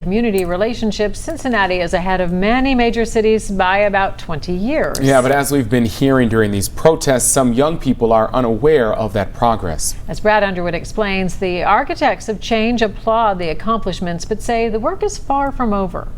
Community relationships, Cincinnati is ahead of many major cities by about 20 years. Yeah, but as we've been hearing during these protests, some young people are unaware of that progress. As Brad Underwood explains, the architects of change applaud the accomplishments, but say the work is far from over.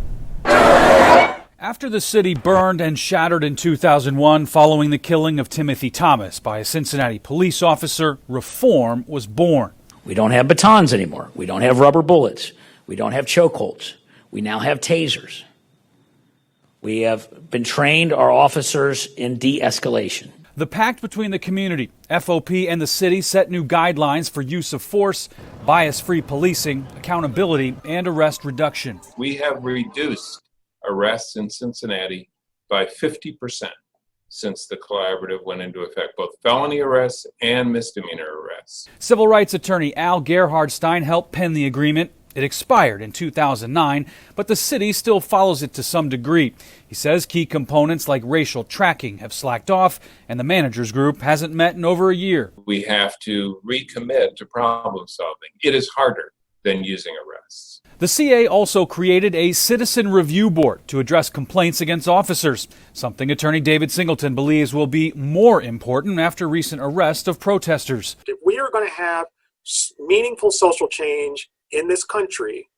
After the city burned and shattered in 2001 following the killing of Timothy Thomas by a Cincinnati police officer, reform was born. We don't have batons anymore. We don't have rubber bullets. We don't have chokeholds. We now have tasers. We have been trained our officers in de-escalation. The pact between the community, FOP, and the city set new guidelines for use of force, bias-free policing, accountability, and arrest reduction. We have reduced arrests in Cincinnati by 50% since the collaborative went into effect, both felony arrests and misdemeanor arrests. Civil rights attorney Al Gerhardstein helped pen the agreement. It expired in 2009, but the city still follows it to some degree. He says key components like racial tracking have slacked off, and the managers group hasn't met in over a year. We have to recommit to problem solving. It is harder than using arrests. The CA also created a citizen review board to address complaints against officers, something attorney David Singleton believes will be more important after recent arrest of protesters. If we are going to have meaningful social change in this country,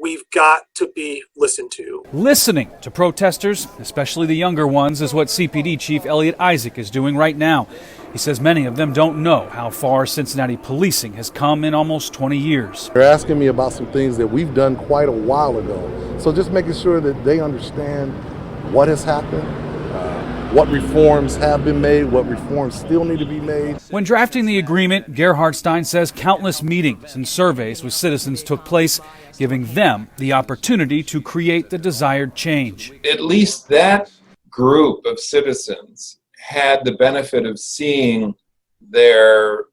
we've got to be listened to. Listening to protesters, especially the younger ones, is what CPD Chief Elliot Isaac is doing right now. He says many of them don't know how far Cincinnati policing has come in almost 20 years. They're asking me about some things that we've done quite a while ago. So just making sure that they understand what has happened, what reforms have been made, what reforms still need to be made. When drafting the agreement, Gerhardstein says countless meetings and surveys with citizens took place, giving them the opportunity to create the desired change. At least that group of citizens had the benefit of seeing their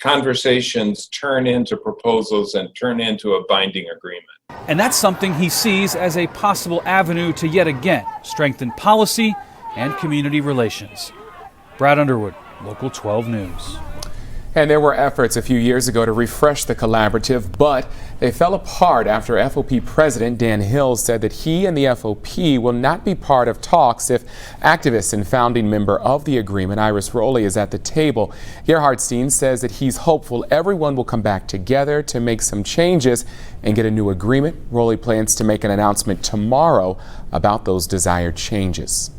conversations turn into proposals and turn into a binding agreement. And that's something he sees as a possible avenue to yet again strengthen policy and community relations. Brad Underwood, Local 12 News. And there were efforts a few years ago to refresh the collaborative, but they fell apart after FOP President Dan Hill said that he and the FOP will not be part of talks if activist and founding member of the agreement, Iris Rowley, is at the table. Gerhardstein says that he's hopeful everyone will come back together to make some changes and get a new agreement. Rowley plans to make an announcement tomorrow about those desired changes.